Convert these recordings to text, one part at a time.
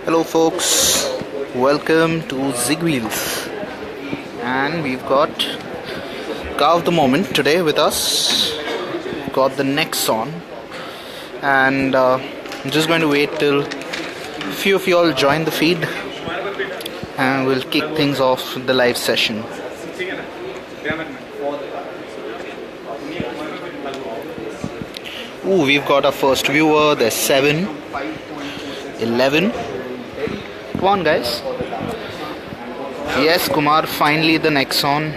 Hello folks, welcome to Zig Wheels, and we've got car of the moment today with us. We've got the Nexon, and I'm just going to wait till a few of you all join the feed, and we'll kick things off with the live session. Ooh, we've got our first viewer. There's 7, 11. Come on, guys. Yes, Kumar, finally the Nexon.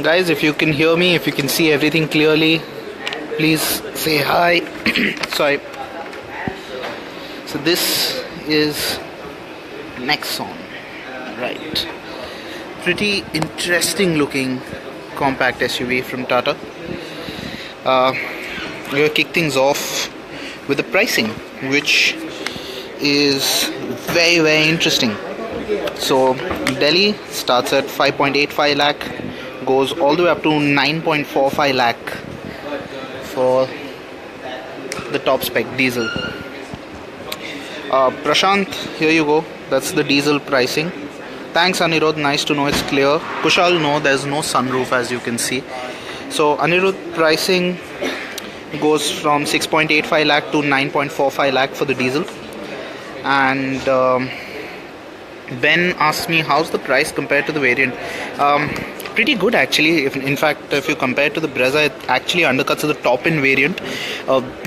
Guys, if you can hear me, if you can see everything clearly, please say hi. Sorry. So this is Nexon, right? Pretty interesting looking compact SUV from Tata. We're going to kick things off with the pricing, which is very, very interesting. So Delhi starts at 5.85 lakh, goes all the way up to 9.45 lakh for the top spec diesel. Prashant, here you go. That's the diesel pricing. Thanks Anirudh, nice to know it's clear. Kushal, no, there's no sunroof as you can see. So Anirudh, pricing goes from 6.85 lakh to 9.45 lakh for the diesel. And Ben asked me how's the price compared to the variant. Pretty good actually. In fact, if you compare to the Brezza, it actually undercuts the top end variant,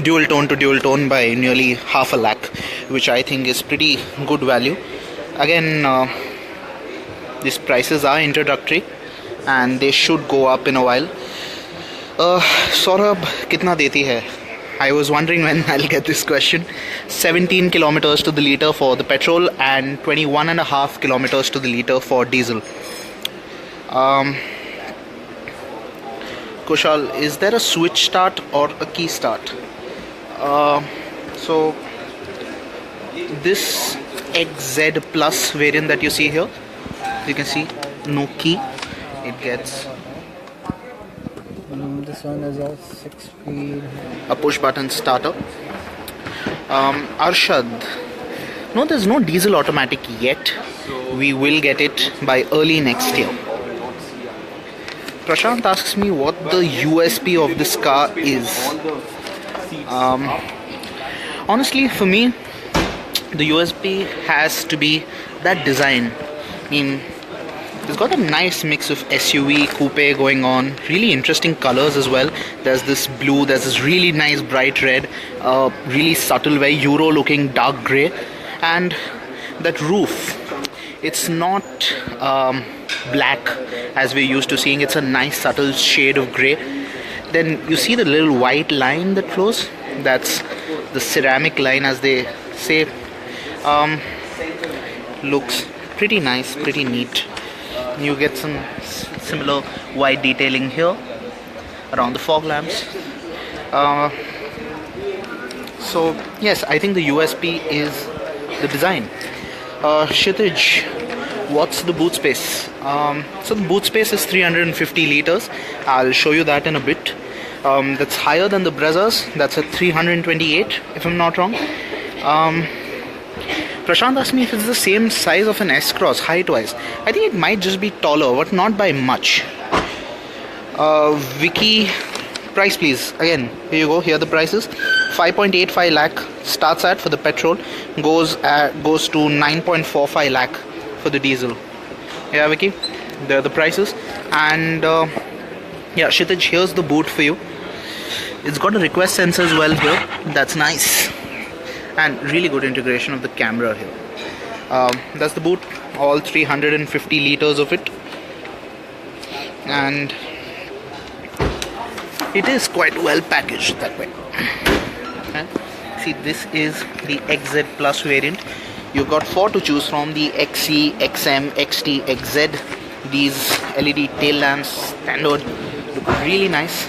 dual tone to dual tone, by nearly half a lakh, which I think is pretty good value. Again, these prices are introductory and they should go up in a while. Saurabh, kitna deti hai? I was wondering when I'll get this question. 17 kilometers to the liter for the petrol and 21.5 kilometers to the liter for diesel. Kushal, is there a switch start or a key start? So this XZ Plus variant that you see here, you can see no key. It gets this one is a 6-speed, a push button starter. Arshad, no, there's no diesel automatic yet. We will get it by early next year. Prashant asks me what the USP of this car is. Honestly, for me, the USP has to be that design. I mean, it's got a nice mix of SUV, coupe going on. Really interesting colors as well. There's this blue, there's this really nice bright red, really subtle, very Euro looking dark grey. And that roof, it's not black as we're used to seeing. It's a nice subtle shade of grey. Then you see the little white line that flows. That's the ceramic line, as they say. Looks pretty nice, pretty neat. You get some similar white detailing here around the fog lamps. So yes, I think the USP is the design. Kshitij, what's the boot space? So the boot space is 350 liters. I'll show you that in a bit. That's higher than the Brezzas. That's at 328 if I'm not wrong. Prashant asked me if it's the same size of an S-Cross height-wise. I think it might just be taller, but not by much. Vicky, price please. Again, here you go. Here are the prices. 5.85 lakh starts at for the petrol. Goes to 9.45 lakh for the diesel. Yeah, Vicky, there are the prices. And yeah, Kshitij, here's the boot for you. It's got a request sensor as well here. That's nice. And really good integration of the camera here. That's the boot, all 350 liters of it, and it is quite well packaged that way. Okay. See, this is the XZ Plus variant. You've got 4 to choose from: the XC, XM, XT, XZ. These LED tail lamps, standard, look really nice.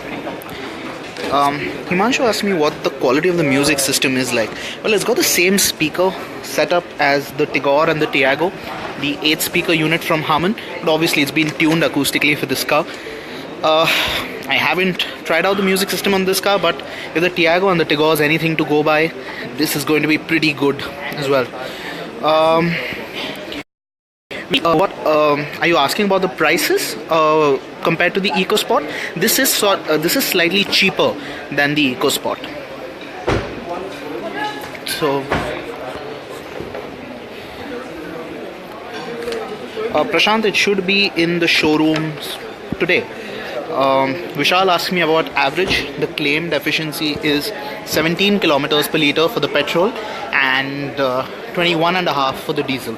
Himanshu asked me what the quality of the music system is like. Well, it's got the same speaker setup as the Tigor and the Tiago, the 8 speaker unit from Harman, but obviously it's been tuned acoustically for this car. I haven't tried out the music system on this car, but if the Tiago and the Tigor is anything to go by, this is going to be pretty good as well. What are you asking about the prices compared to the EcoSport? This is slightly cheaper than the EcoSport. So, Prashant, it should be in the showrooms today. Vishal asked me about average. The claimed efficiency is 17 kilometers per liter for the petrol and 21.5 for the diesel.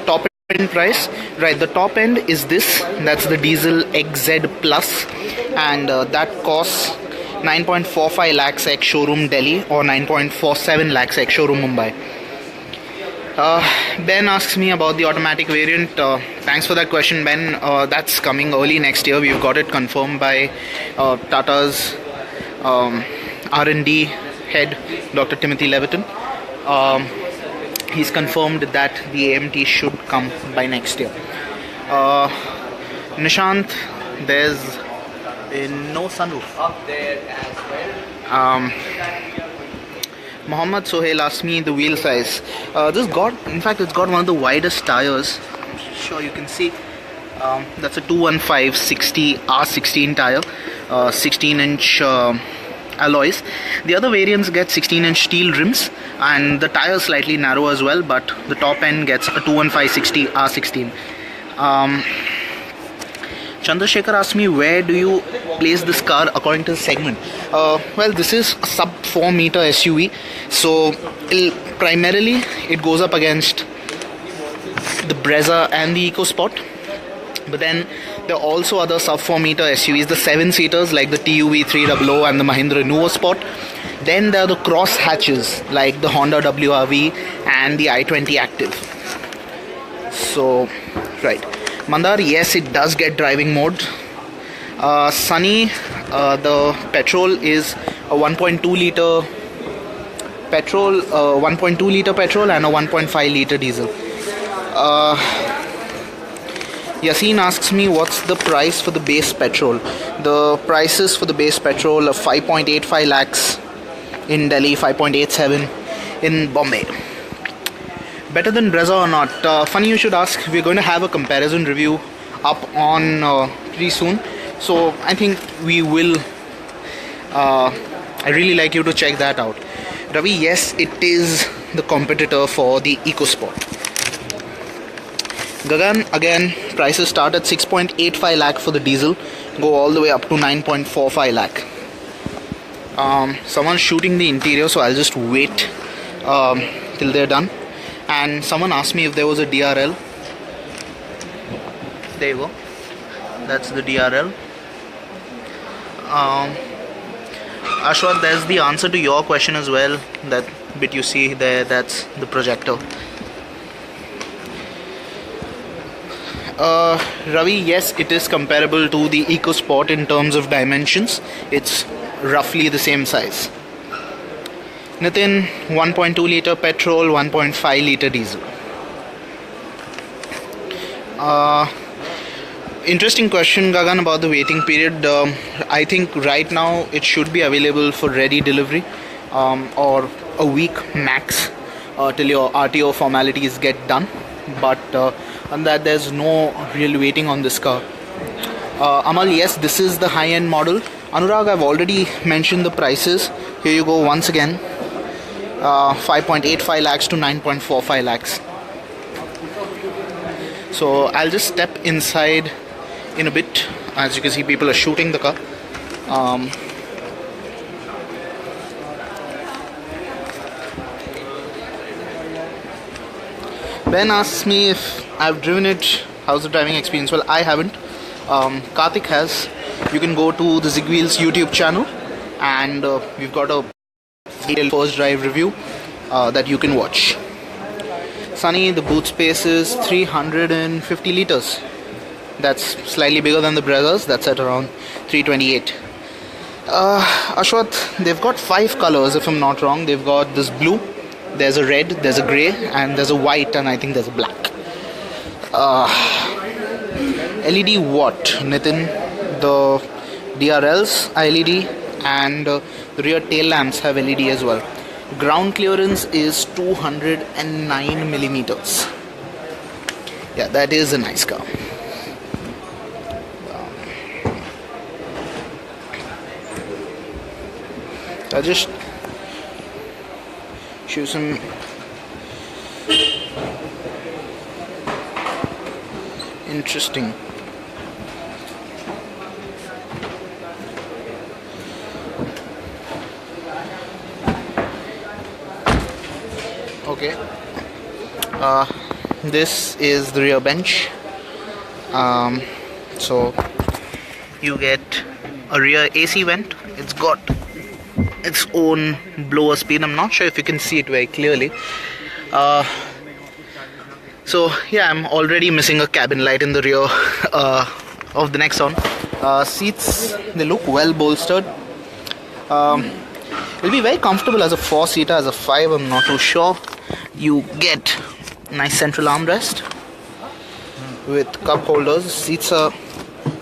Top end price, right? The top end is this. That's the diesel XZ Plus, and that costs 9.45 lakhs ex showroom Delhi or 9.47 lakhs ex showroom Mumbai. Ben asks me about the automatic variant. Thanks for that question, Ben. That's coming early next year. We've got it confirmed by Tata's R&D head, Dr. Timothy Leviton. He's confirmed that the AMT should come by next year. Nishant, there's no sunroof up there as well. Mohammed Sohail asked me the wheel size. It's got one of the widest tires. I'm sure you can see. That's a 215/60 R16 tire, 16-inch alloys. The other variants get 16-inch steel rims, and the tire is slightly narrow as well, but the top end gets a 215/60 R16. Chandrasekhar asked me, where do you place this car according to the segment? Well, this is a sub 4 meter SUV, so primarily it goes up against the Brezza and the EcoSport. But then there are also other sub 4 meter SUVs, the 7-seaters like the TUV 300 and the Mahindra Nuvo Sport. Then there are the cross hatches like the Honda WRV and the i20 Active. So, right. Mandar, yes, it does get driving mode. Sunny, the petrol is a 1.2 liter petrol, 1.2 liter petrol and a 1.5 liter diesel. Yasin asks me what's the price for the base petrol. The prices for the base petrol are 5.85 lakhs in Delhi, 5.87 in Bombay. Better than Brezza or not? Funny you should ask. We're going to have a comparison review up on pretty soon, so I think we will. I really like you to check that out. Ravi, yes, it is the competitor for the EcoSport. Gagan, again, prices start at 6.85 lakh for the diesel, go all the way up to 9.45 lakh. Someone's shooting the interior, so I'll just wait till they're done. And someone asked me if there was a DRL. There you go. That's the DRL. Ashwat, there's the answer to your question as well. That bit you see there, that's the projector. Ravi, yes, it is comparable to the EcoSport in terms of dimensions. It's roughly the same size. Nitin, 1.2 liter petrol, 1.5 liter diesel. Interesting question, Gagan, about the waiting period. I think right now it should be available for ready delivery, or a week max till your RTO formalities get done. But on that, there's no real waiting on this car. Amal, yes, this is the high-end model. Anurag, I've already mentioned the prices. Here you go once again. 5.85 lakhs to 9.45 lakhs. So I'll just step inside in a bit. As you can see, people are shooting the car. Ben asks me if I've driven it, how's the driving experience? Well, I haven't. Karthik has. You can go to the Zigwheels YouTube channel, and we've got a detailed first drive review that you can watch. Sunny, the boot space is 350 liters. That's slightly bigger than the Brezzas. That's at around 328. Ashwat, they've got 5 colors if I'm not wrong. They've got this blue, there's a red, there's a grey, and there's a white, and I think there's a black. LED what, Nitin? The DRLs are LED, and the rear tail lamps have LED as well. Ground clearance is 209 millimeters. Yeah, that is a nice car. I'll just show some interesting. Okay. This is the rear bench. So you get a rear AC vent. It's got its own blower speed. I'm not sure if you can see it very clearly. So yeah, I'm already missing a cabin light in the rear of the Nexon. Seats, they look well bolstered. It'll be very comfortable as a 4-seater. As a 5, I'm not too sure. You get nice central armrest with cup holders. Seats are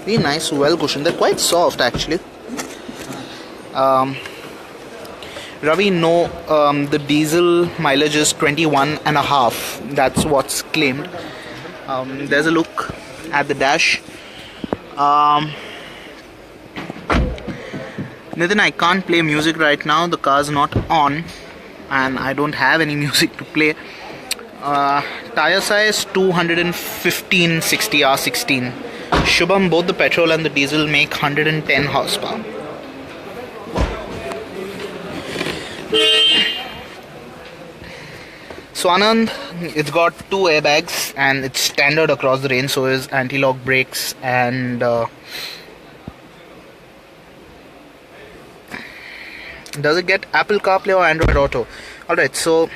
very nice, well cushioned. They're quite soft actually. Ravi, no, the diesel mileage is 21.5. That's what's claimed. There's a look at the dash. Nitin, I can't play music right now. The car's not on, and I don't have any music to play. Tire size 215/60 R16. Shubham, both the petrol and the diesel make 110 horsepower. So Anand, it's got 2 airbags and it's standard across the range. So is anti-lock brakes and does it get Apple CarPlay or Android Auto? Alright, so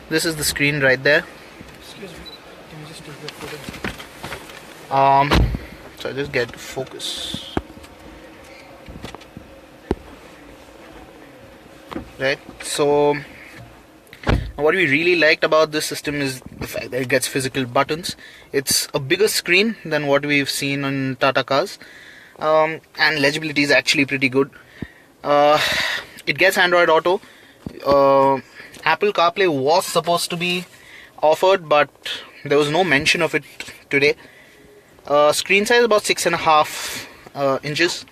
this is the screen right there. Excuse me, can you just take the footage? So I just get focus. Right, so what we really liked about this system is the fact that it gets physical buttons. It's a bigger screen than what we've seen on Tata cars, and legibility is actually pretty good. It gets Android Auto. Apple CarPlay was supposed to be offered, but there was no mention of it today. Screen size about 6.5 inches.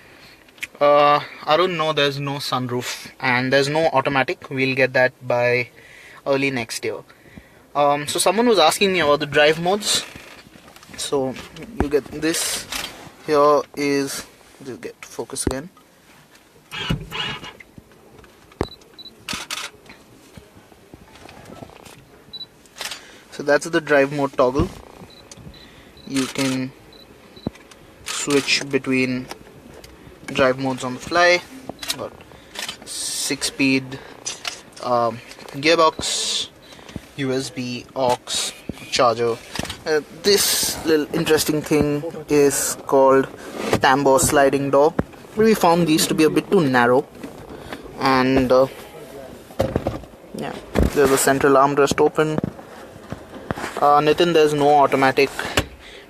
I don't know, there's no sunroof and there's no automatic. We'll get that by early next year. So someone was asking me about the drive modes. So you get this. Here is, just get focus again. So that's the drive mode toggle. You can switch between drive modes on the fly. Got 6-speed gearbox, USB, aux, charger. This little interesting thing is called tambour sliding door. We found these to be a bit too narrow, and yeah, there's a central armrest open. Nitin, there's no automatic.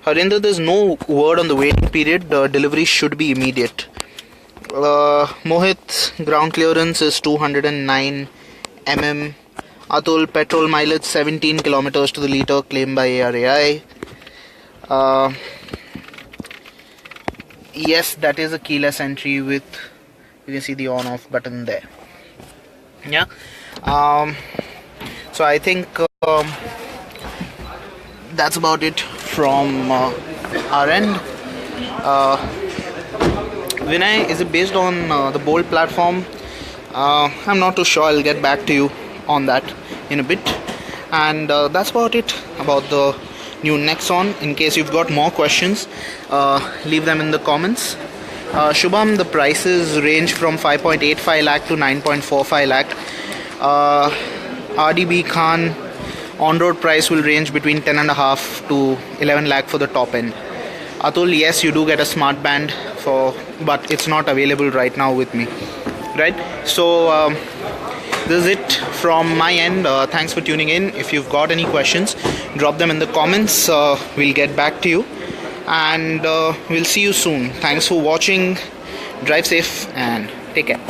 Harinder, there's no word on the waiting period. The delivery should be immediate. Mohit, ground clearance is 209 mm. Atul, petrol mileage 17 kilometers to the liter, claimed by ARAI. Yes, that is a keyless entry with, you can see the on-off button there. Yeah. So I think that's about it from our end. Vinay, is it based on the Bolt platform? I'm not too sure. I'll get back to you on that in a bit. And that's about it about the new Nexon. In case you've got more questions, leave them in the comments. Shubham, the prices range from 5.85 lakh to 9.45 lakh. RDB Khan, on-road price will range between 10.5 to 11 lakh for the top end. Atul, yes, you do get a smart band but it's not available right now with me. Right? So this is it from my end. Thanks for tuning in. If you've got any questions, drop them in the comments. We'll get back to you. and we'll see you soon. Thanks for watching. Drive safe and take care.